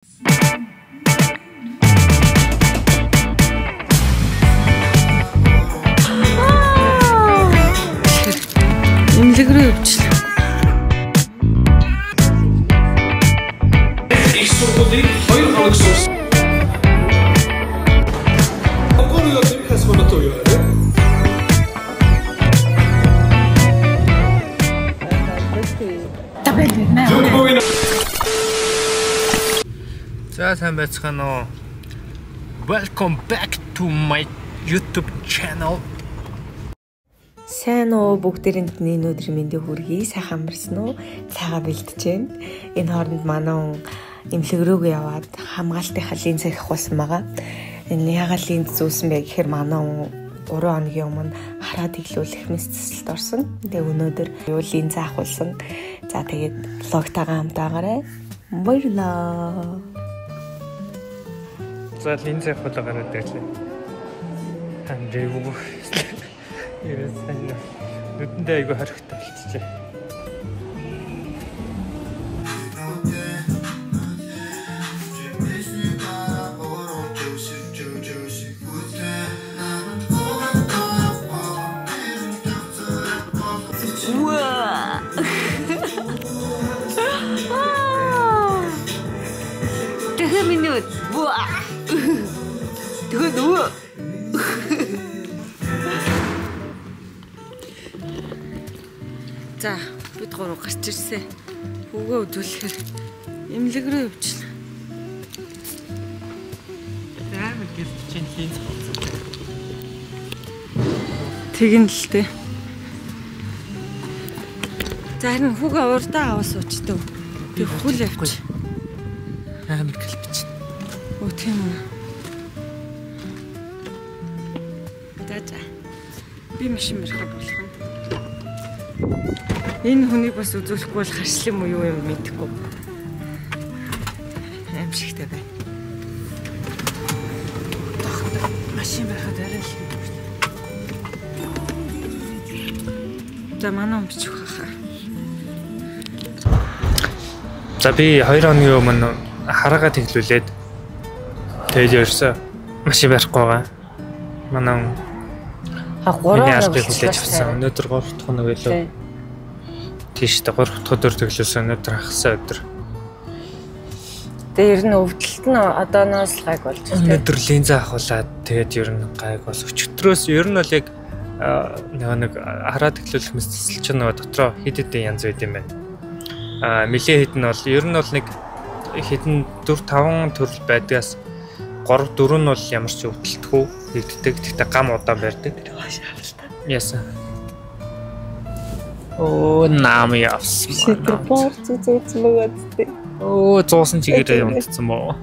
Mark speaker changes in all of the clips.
Speaker 1: Имлэг рүү явчихлаа.
Speaker 2: Их сургуулийн 2 хоног суусан. Огоолоо тэхээс хонотоо юу вэ?
Speaker 3: За сайн байцгаана уу. Welcome back to my YouTube channel.
Speaker 1: Сайн уу бүгдээрэнд энэ өдрийн мэндийг хүргэе. Сайхан амарсан уу? Цагаа бэлдэж байна. Энэ хооронд манай имлэг рүүгээ яваад хамгаалтынхаа линз авахсан байгаа. Энэ яагаад линз зүүсэн бэ гэхээр манай 3 хоногийн өмнө хараад иглүүлэх мэсцэлд орсон. Тэгээ өнөөдөр юу линз авахулсан. За тэгээд влогтайгаа хамт байгаарай. Баярлалаа.
Speaker 3: За линз авахлаа гараад ирлээ. Хандруу. Ирсэн. Нүдэндээ айгүй хоригтой болчихлоо.
Speaker 1: Минут. Тэгвэл өө. За, бид гурав гарч ирсэн. Хүүгээ үзүүлэхээр имлэг рүү явчихлаа.
Speaker 3: Амар гэрч чинь линз болсон.
Speaker 1: Тэгэн л тээ. За харин хүүгээ урдаа аваа суучдаг. Би хүл явчих.
Speaker 3: Амар гэлбич.
Speaker 1: Оо тийм үү. За. Би машин барих болох юм. Энэ хүнийг бас үзүүлэхгүй бол харшлын муу юу юм мэдэхгүй. Аимшигтай байна. Машин барихад арай л. За манай бичих хаа.
Speaker 3: За би 2 хоногийн өмнө хараагаа тэглүүлээд тэгээд ерөөсөө машин барихгүй байгаа. Манай
Speaker 1: 3 хоног
Speaker 3: хүлээж авсан. Өнөөдөр 3 дахь хоног байлоо. Тийш тэ 3 дахь өдөр тэглүүлсэн. Өнөөдөр хагасаа өдөр.
Speaker 1: Тэгээ ер нь өвдөлт нь одооноос л гайг болж байна.
Speaker 3: Өнөөдөр линз авахулаад тэгээд ер нь гайг бол өчигдрөөс ер нь бол яг нэг хараа тэглүүлэх мэсцэл чинь нөгөө дотроо хэд хэдэн янз байд юм байна. Милээ хэд нь бол ер нь бол нэг хэдэн 4-5 төрөл байдгаас 3-4 нь бол ямар ч өвдөлтгүй нэгддэг. Тэгтээ гам удаан барьдаг. Яасан. Оо наам явсан.
Speaker 1: Сэтэрпор зүүцсэн байгаа гэдэг.
Speaker 3: Оо зуусан чигээр юмдсан мó.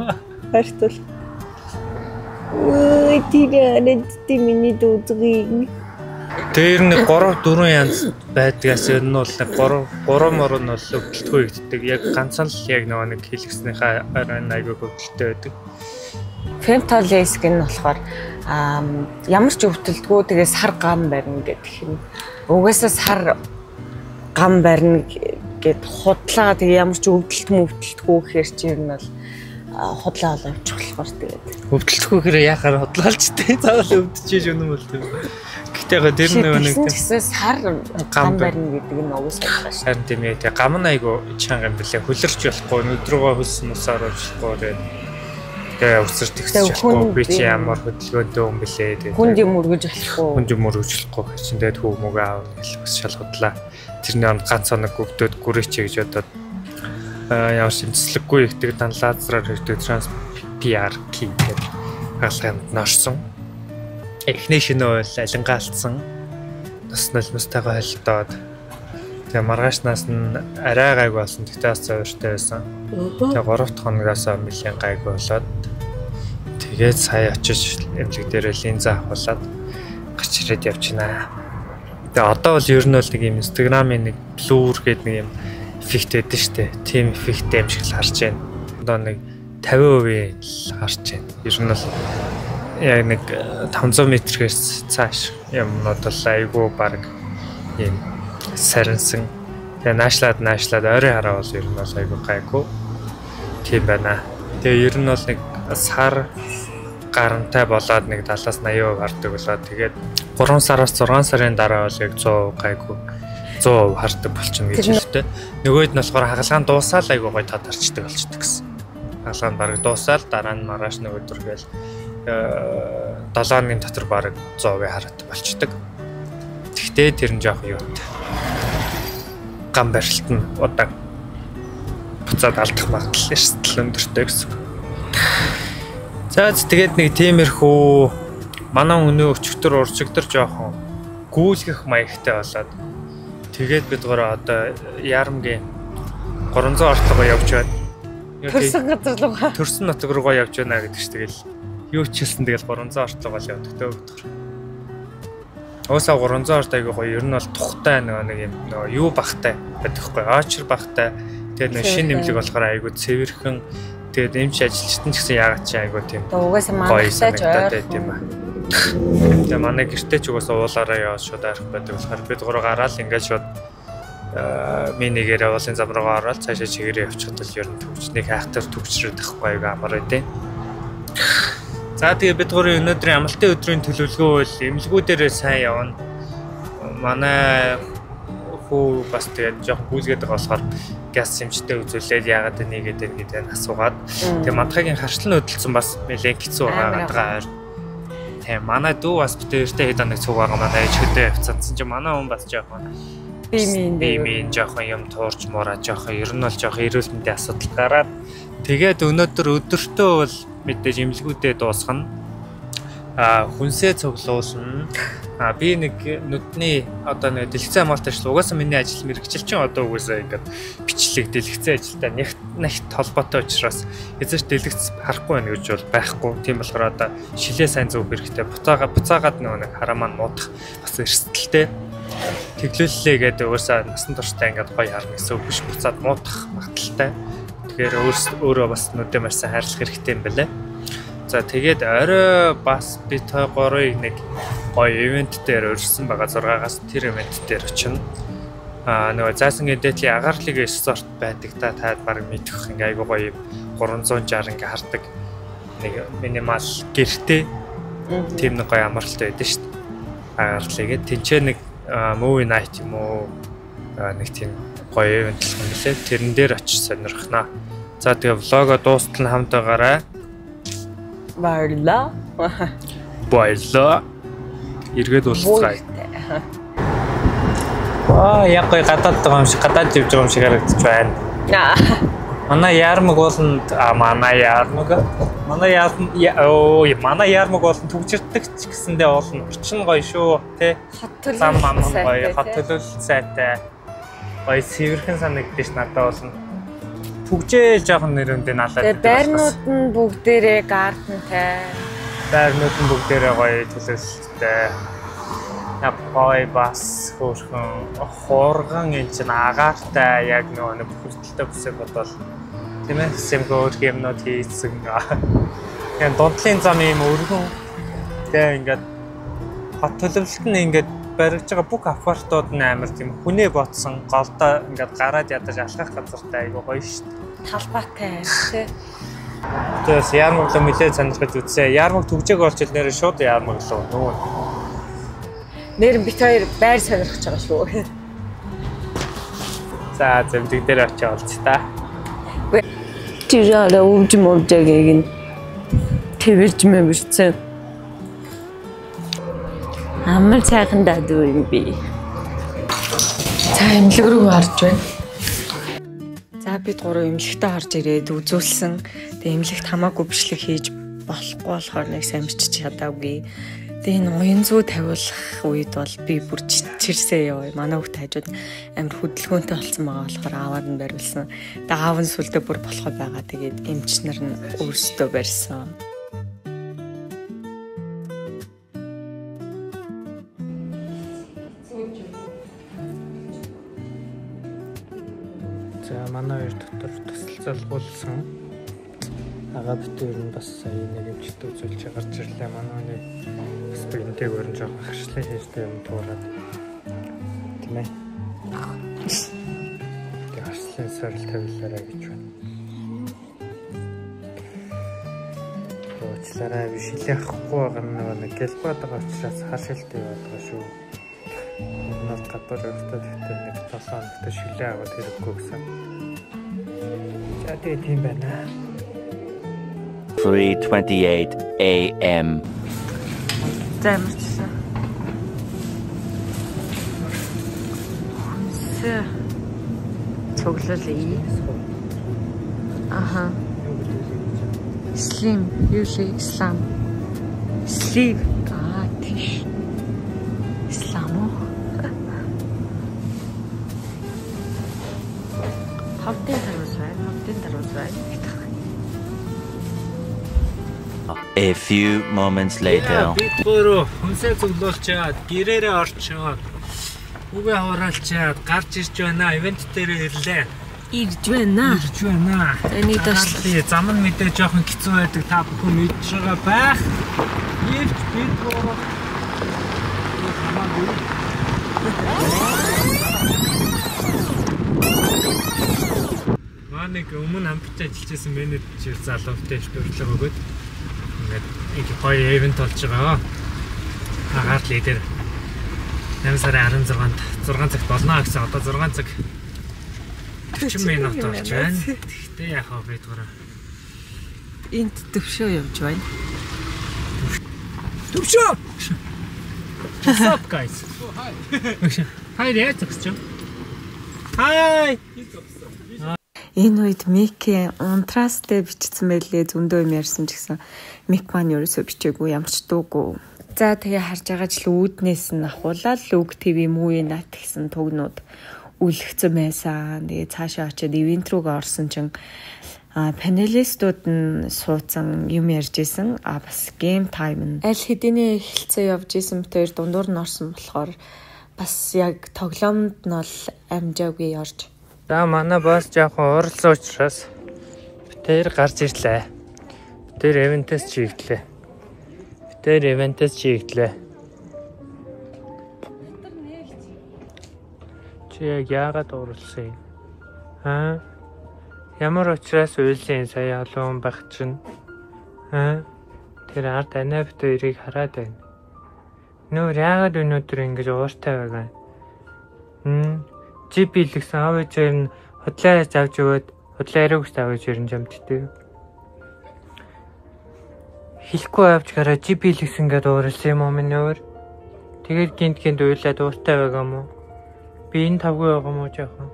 Speaker 1: Хайртал. Ой тиймээ миний дүүдрийг.
Speaker 3: Тэр нэг 3-4 янз байдгаас ер нь бол 3 мөр нь бол өвдөлтгүй нэгддэг. Яг ганцхан л яг нэг хэлгэснийхаа айгүй өвдөлттэй байдаг.
Speaker 1: Femtolase гэн болохоор ямар ч өвдөлтгүй тэгээ сар гам барина гэдэг юм. Угаасаа сар гам барина гэд худлаа тэгээ ямар ч өвдөлтгүй гэхээр чи ер нь бол худлаа олоо явчих болохоор тэгээд
Speaker 3: өвдөлтгүй гэхээр яхаар худлаалч тээ цаавал өвдөж юм бол тийм. Гэтэ тэр нэг
Speaker 1: сар гам барина гэдэг нь угаасаа байгаа шүү.
Speaker 3: Харин тийм ээ тэгээ гам нь айгүй чанга юм бэлээ. Хөлөрч болохгүй өдрөөгөө хөлсөн усаар оруулахгүй. Тэгээ өсөр тэгсэж болохгүй би чи ямар хөдөлгөөнтэй юм бэлээ.
Speaker 1: Хүнд юм өргөж болохгүй.
Speaker 3: Хүнд юм өргөж болохгүй чинь тэгээд хүү мөгөө аав бас шалгуудлаа. Тэрний он ганц хоног өгдөөд гүрээч гэж бодоод ямар шимцлэггүй ихтэй лазераар хийдэг транс PRK гэдэг хаалганд норсон. Эхний шинэ бол алингаалтсан. Тоснол мустайгаа холдоод тэгээ маргаашнаас нь арай гайг болсон. Тэгтээ бас зөөртэй байсан. Тэгээ 3 дахь хоногоос нэлээд гайг болоод тэгээд сая очиж эмнэлэг дээр линз авахулаад гарч ирээд явчихнаа. Тэгээ одоо бол ер нь бол нэг юм Instagram-ийн нэг blur гэдэг нэг юм эффект байдаг шүү дээ. Тим эффект юм шиг л харж байна. Одоо нэг 50% л харж байна. Ер нь бол яг нэг 500 м-ээс цааш юмнууд бол айгүй баг юм сарнсан. Тэгээ наашлаад ойрын хараа бол ер нь бол айгүй гайгүй. Тийм байна. Тэгээ ер нь бол нэг сар гарантай болоод нэг 70-80% хардаг болоод тэгээд 3 сараас 6 сарын дараа бол яг 100% гайгүй 100% хардаг болчихно гэж хэлдэг. Нөгөөд нь болохоор хагалгаан дуусаад айгүй гоё тод харчдаг болчихдог гэсэн. Хагалгаан бараг дуусаад дараа нь маргааш нэг өдөр гээл 7 хоногийн дотор бараг 100% хараад болчихдог. Гэхдээ тэр нь жоох юутай. Гам барилт нь удаан буцаад алдах магадлал эрсдэл өндөртэй гэсэн. За тэгээд нэг тиймэрхүү манай өнөө өчигдөр уржигдэр жоохон гүйлгэх маягтай болоод тэгээд бид гурав одоо Яармгийн 300 ортлогоо явж байна.
Speaker 1: Төрсөн газар руугаа.
Speaker 3: Төрсөн нутаг руугаа явж байна гэдэг чинь тэгэл юу ч хэлсэн тэгэл 300 ортлогоо л явдаг төөгдөр. Уусаа 300 орт айгүй гоё ер нь бол тухтай нэг юм юу бахтай байдаг хгүй очр бахтай. Тэгээд нэг шин нэмлэг болохоор айгүй цэвэрхэн тэгээд эмч ажилчтан ч гэсэн яагаад чи айгүй тийм.
Speaker 1: Угаасаа манайтай ч
Speaker 3: тийм ба. Тэгээд манай гэртээ ч угаасаа уулаараа яваад шууд арих байдаг болохоор бид гурав гараал ингээд шууд минигээрээ уулын зам руугаа ороод цаашаа чигээрээ явчихад л ер нь төвчнийг хайхтар төвчрээд ахгүй айгүй амар байдیں۔ За тэгээ бид гурван өнөөдрийн амралтын өдрийн төлөвлөгөө бол эмнэлгүүдээрээ сайн явна. Манай хүү бас тэгээд жоох гүйлгээд байгаа болохоор газ сэмжтэй үзүүлээд яагаад нэгээд байна гэдгийг асуугаад тэгээ мадгагийн харшлан хөдөлсөн бас нэлээд хэцүү байгаа гадгаа. Тэгээ манай дүү бас битэртэй хэд хоног цуг байгаа манай ээж хөдөө явцсан чинь манай хүн бас жоохон бимийн жоохон юм туурч муураа жоохон ер нь бол жоохон эрүүл мэндийн асуудал гараад тэгээд өнөөдөр өдөртөө бол мэдээж эмнэлгүүдэд дуусгана. Хүнсээ цуглуулна. Би нэг нүдний одоо нэг дэлгэцэн хамгаалалт ажил угаасаа миний ажил мэрэгчлчин одоо угаасаа ингээд бичлэг дэлгэцэн ажилтай нэгт холбоотой учраас эзэж дэлгэц харахгүй байна гэж бол байхгүй. Тийм болохоор одоо шилээ сайн зөв хэрэгтэй. Буцаагаад нөгөө нэг хараа маань муудах бас эрсдэлтэй. Тэглүүллээ гэдэг угаасаа насан туршдаа ингээд гоё харна гэсэн үг биш буцаад муудах магадaltaй. Тэгэхээр өөрөө бас нүдээ маш сайн хайрлах хэрэгтэй юм байна. За тэгээд орой бас би той горыг нэг гоё ивент дээр урьдсан байгаа 6-аас тэр ивент дээр очино. Нөгөө заасангийн дээдлийн агарлыг сорт байдаг та баг мэдэх ингээ айгуу гоё 360 ингээ хардаг нэг минимал гэртэй тийм нэг гоё амралт байдаг шүү дээ. Агарлыг тэнцээ нэг movie night юм уу нэг тийм гоё ивент л юм лээ. Тэрэн дээр очиж сонирхнаа. За тэгээ влого дуустал хамт байгаарай. Баярлаа. Эргээд уулзцгаая. Яг гоё гадаад байгаа юм шиг гадаад живж байгаа юм шиг харагдаж байна. Манай Яармаг болон манай Яармаг болон төгжирдэг ч гэсэндээ болно. Орчин гоё шүү, тэ. Зам мам гоё, хот төлөөлөл сайтай. Гоё сэвэрхэн санагдаж надад болно. Түгжээл жоохон нэрөндөө налаад.
Speaker 1: Тэгээ байрнууд нь бүгдээрээ гардентай.
Speaker 3: Байрнууд нь бүгдээрээ гоё төлөвлөлттэй. Гоё бас хөөрхөн хурган энэ чинь агаартай яг нэг бүртэлтэй бүсээ бодвол тийм ээ сэмгөр гэмнүүд хийсэн. Яг дундлын зам юм өргөн. Тэгээ ингээд хот төлөвлөлт нь ингээд баригж байгаа бүх апартууд нь амар тийм хүнээ ботсон голдоо ингээд гараад ядаж алхах газартай айгу гоё шүү дээ.
Speaker 1: Талбайтай тий.
Speaker 3: Тэгээс Яармаг л нэлээд сонирхож үзье. Яармаг төгжээг болж нэрээ шууд Яармаг л нөгөө.
Speaker 1: Нэр бит хоёр байр сонирхож байгаа шүү.
Speaker 3: За зэмдэг дээр очиж олц та.
Speaker 1: Тираа өвжмөвжэгийг нь тэрж мэрсэн. Амар сайхан дадуу юм би. За эмнэлэг рүү орж байна. За бид гурав эмнэлэгтээ орж ирээд үзүүлсэн. Тэгээ эмнэлэгт хамаагүй бичлэг хийж болохгүй болохоор нэг сайн бичиж чадаагүй. Тэгээ энэ уян зүү тавиулах үед бол би бүр чирсээ яваа. Манай хүүхд хажууд амар хөдөлгөөнтэй болсон байгаа болохоор аавад нь бариулсан. Тэгээ аав нь сүлдээ бүр болохоо байгаа. Тэгээд эмч нар нь өөрсдөө барьсан.
Speaker 3: За манай хоёр дотор тусал залгуулсан. Агаа битүүр нь бас сая нэг эмчтэй үзүүлж гарч ирлээ. Манай бас бинтэйг өрн жоохон харшлаа хийжтэй юм туураад. Тийм ээ. Тэгээ харшлын сорил тавилаарай гэж байна. уучлаарай. Би шилээ авахгүй байгаа нэг гэлбод байгаа учраас хаашилтай яваад байгаа шүү. Нас гадуур явахдаа тэгтээ нэг 7 хоногт шилээ аваад хэрэггүй гэсэн. За тэгээ тийм байна.
Speaker 4: 3:28 AM.
Speaker 1: За ямарчсан. Цоглолъё. Аха. Слим, юули ислам. Слив. Тийш. Исламо. Хавтын даруусай.
Speaker 4: A few moments later.
Speaker 3: Би өөрөө хүнсээ цуглуулж чаад гэрээрээ орчоод үгээ хураалчаад гарч ирж байна. Ивент дээр ирлээ.
Speaker 1: Ирж байна. Эний дашлаа.
Speaker 3: Зам нь мэдээ жоохон хэцүү байдаг. Та бүхэн мэдж байгаа байх. Ирж би өөрөө Манайг өмнө хамтдаа ажиллаж байсан менежер залуутай хөрлөг өгөөд ингээд их гоё ивент болж байгаа. Агаар лидер 8 сарын 16-нд 6 цагт болно гэсэн. Одоо 6 цаг 40 минут болж байна. Гэхдээ яхаа бид гурав
Speaker 1: энд төвшөө явж байна.
Speaker 3: Төвшөө. What's up guys? Hi there, төгсч. Hi.
Speaker 1: Энэ үед Микки унтрастэй бичсэн байлээ, зөндөө юм ярьсан ч гэсэн Мик маань ерөөсөө бичээгүй, ямар ч дуугүй. За тэгээ харж байгаа ч л үүднээс нь ахуулаад Лүг ТV Movie Night гэсэн тугнууд үлгцэн байсан. Тэгээ цаашаа очиод ивент руугаа орсон чинь панелистууд нь суудсан юм ярьж исэн. Бас game time нь аль хэдийн эхэлцээ явж исэн битээр дундуур нь орсон болохоор бас яг тоглоомд нь бол амжаагүй орж.
Speaker 3: За манай босс жоохон уралсан учраас битээр гарч ирлээ. Битээр ивентээс чиглэлээ. Чи яг яагаад уралсан юм? Ямар учраас уйлсан сая олон байх чинь? Тэр ард анаа битээрийг хараад байна. Нөр яагаад өнөөдөр ингэж ууртай байгаа юм? Жип илгсэн аав ээжээр нь худлаараас авч өгөөд худлаа яриагч аав ээжээр нь жамддаг. Хэлэхгүй авч гараа жип илгсэн гэдээ уурсан юм уу минь өөр. Тэгээд гинт уйлаад ууртай байгаа юм уу? Би энэ тавгүй байгаа юм уу жаахан?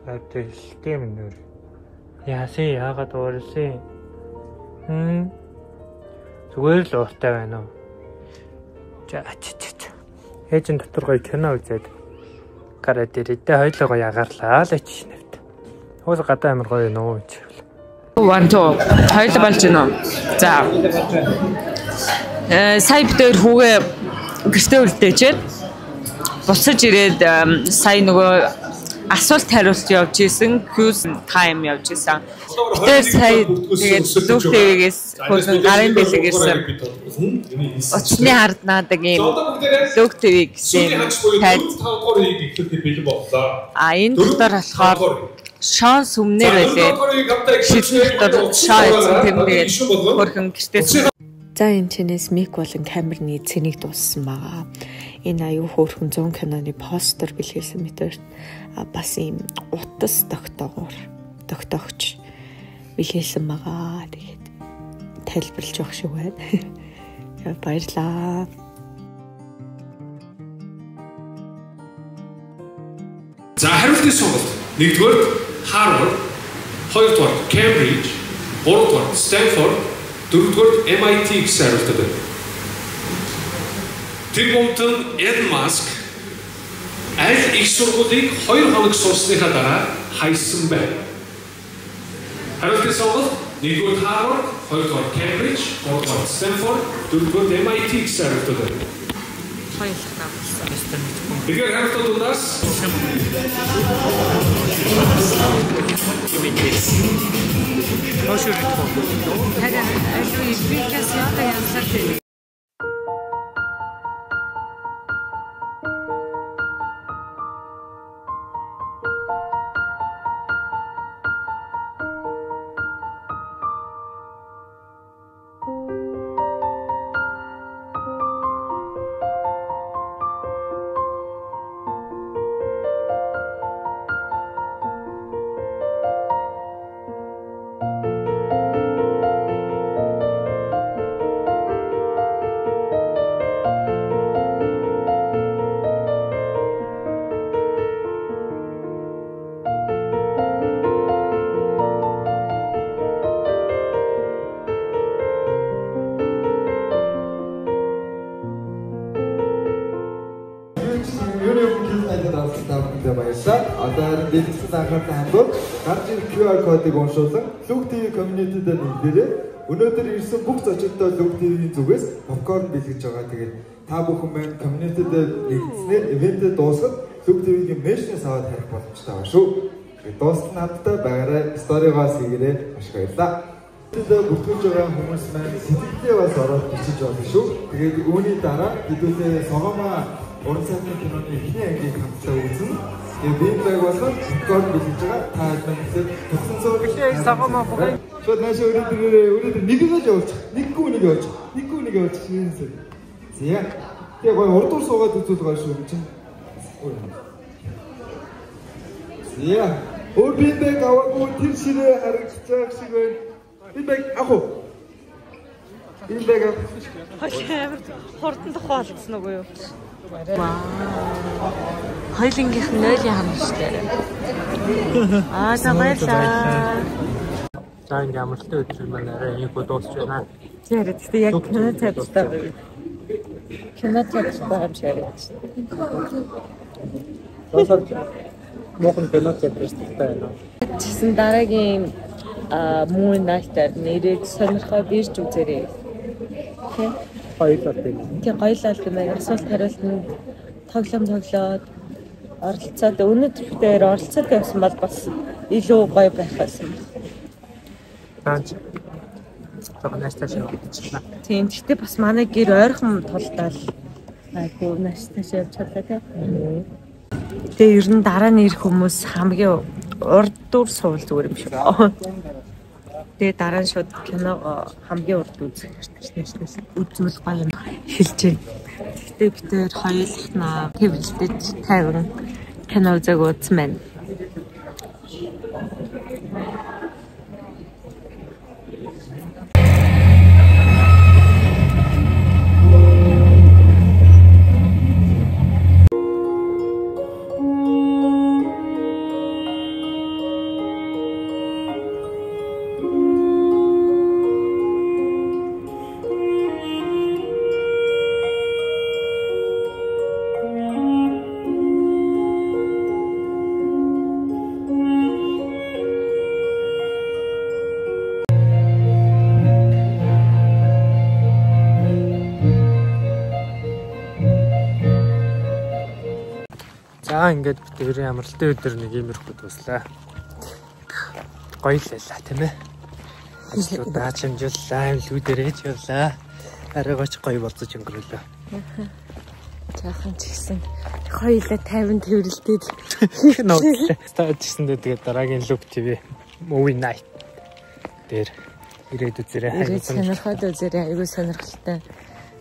Speaker 3: Адилтэй минь өөр. Яагаад уурсан? Зүгээр л ууртай байна уу? Ээжин дотор гоё кино үзээд гараад ирээдээ хоёлоо гоё агарлаа л ач нэвт. Уус гадаа амар гоё нөө гэж. 1 2 хоёлоо болж гинөө. За. Сая битээр хүүгээ гэртээ үлдээчээд буцаж ирээд сая нөгөө асуулт хариулт явж исэн, quiz time явж исэн. Тэгээд сая тэгээд Лүг ТV-гээс хөргөн гарын бэлгээс Утасны хард наадаг юм Лүг ТV гэсэн тайд. Энэ дотор болохоор Шон сүмнэр байлээ. Шилэн дотор шаа эзэн тэрнээ хөргөн гэртээ. За энэ чинээс Мик болон камерны цэнийг дууссан байгаа. Энэ аюу хөөрхөн 100 киноны постэр бэлгэлсэн мэтэр бас ийм утас тогтоогч бэлгэлсэн байгаа. Тэгээд тайлбарлаж явах шиг байна. Баярлаа.
Speaker 2: За хариултын сонголт. 1-р Harvard, 2-р Cambridge, 3-р Stanford, 4-р MIT гэсэн хариултад байна. Тэр гомтон Elon Musk аль их сургуулийг 2 хоног сурсныхаа дараа хайсан байна. Хариултын сонголт 1-р Harvard, 2-р Cambridge, 3-р Stanford, 4-р MIT гэсэн хариултад байна. Тэгэхээр хариултуудаас
Speaker 5: хүндээ баярлалаа. Одоо харин дэлгэцэд анхаарал хандвал гарч ирэх QR кодыг уншуулсан Look TV community-д нэгдээрээ өнөөдөр ирсэн бүх зочдтой Look TV-ийн зүгээс попкорн бэлгэж байгаа. Тэгээд та бүхэн маань community-д нэгдснээр ивэнтэд дуусахад Look TV-ийн мэшнээс аваад харих боломжтой байна шүү. Тэгээд дуустал надтай байгаарай. Сторигоос хийгээрэй. Маш их баярлалаа. Тэгээд бүртгэж байгаа хүмүүс маань сэтгэлдээ бас ороод бичиж байгаа шүү. Тэгээд үүний дараа хэдүүлээ согоомаа уран сайхны киноны эхний ангийг хамтдаа үзнэ. Тэгээд би баг болоод попкорн бэлгэж байгаа. Та бүхэн төгсөн цогцолтой согоомаа бүгд шууд нааш өнөөдөр нэгийг л явуулчих. Нэггүй нэг явуулчих. Нэггүй нэг явуулчих ширээсээ. Зя. Тэгээ гой урдуур суугаад үзүүл гоё шүү чинь. Зя. Өөр би баг аваагүй тэр ширээ харагдаж байгаа шиг байна. Би баг ах уу? Би баг хашаав хурдан тухай болцсон уу юу?
Speaker 1: Хоёлынгийнх нь 0-ийн хам штэ. За баярлалаа.
Speaker 3: За ингээм амралтын өдөр маань арай инхүү дуусч байна.
Speaker 1: Тэгээд гэхдээ яг кино тавьчихсан. Кино тавьчихсан юм шиг яриад.
Speaker 3: Тосоо мохон кино тавьчихсан байна.
Speaker 1: Чисэн дараагийн Moon Night-аар нэрийг сонирхоо бирж үзээрэй. Тэ?
Speaker 3: Хоёулаа тийм.
Speaker 1: Тэг гоёлал гэмээр асуулт хариултанд тоглоод оролцоод өнөөдөр дээр оролцоод явсан бол бас илүү гоё байх байсан.
Speaker 3: Баач. Тэгнэстэж явчихлаа.
Speaker 1: Тийм. Гэхдээ бас манай гэр ойрхон тулдаал айгуу нашташ явж чадлаа тий. Тэгээ ер нь дараа нь ирэх хүмүүс хамгийн урд дүр суул зүгээр юм шиг. Тэгээ дараа нь шууд кино хамгийн урд үзэх үзүүл гоё юм хэлж байна. Гэхдээ бид тэр хоёулаа хэвлэлтэд 50 кино үзэг үзсэн байна.
Speaker 3: За ингээд бидний амралтын өдөр нэг иймэрхүү дуслаа. Гоё л байлаа тийм ээ. Ажлуудаа чимжүүллаа, имлүүдээр ээж явлаа. Арайгаач гоё болцож өнгөрүүлээ.
Speaker 1: Жаахан ч гэсэн хоёулаа 50 тэрвэрлдээд
Speaker 3: нуудлаа. Стаад гэсэндээ тэгээд дараагийн Look TV Movie Night дээр ирээд үзээрэй.
Speaker 1: Сонирхоод үзээрэй. Айгуу сонирхолтой.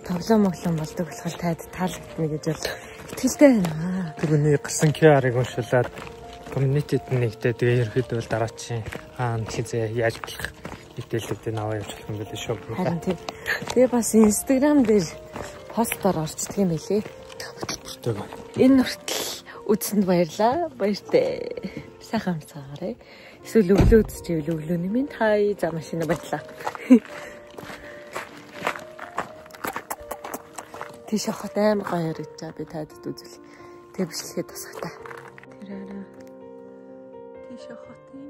Speaker 1: Тоглоом болдог болохоор таад таалагдана гэж бол итгэлтэй байна.
Speaker 3: Тэрний гарсан QR-ыг уншуулад community-д нэгтээ тэгээ ерөөхдөө бол дараачийн хизээ яаж болох мэдээлэлүүдийг аваа явуулах юм байл шүү.
Speaker 1: Харин тэгээ бас Instagram дээр постоор орчдөг юм билээ. Энэ хүртэл үзсэнд баярлаа. Баяртай. Сайхан амцгаарай. Эсвэл өглөө үзчихвэл өглөөний минь хай за машина баярлаа. Тийш хот аим гоё ирж байгаа би тадад үзвэл. Тэгээ бичлэгээ тусах та. Тэр арай тийш хот юм.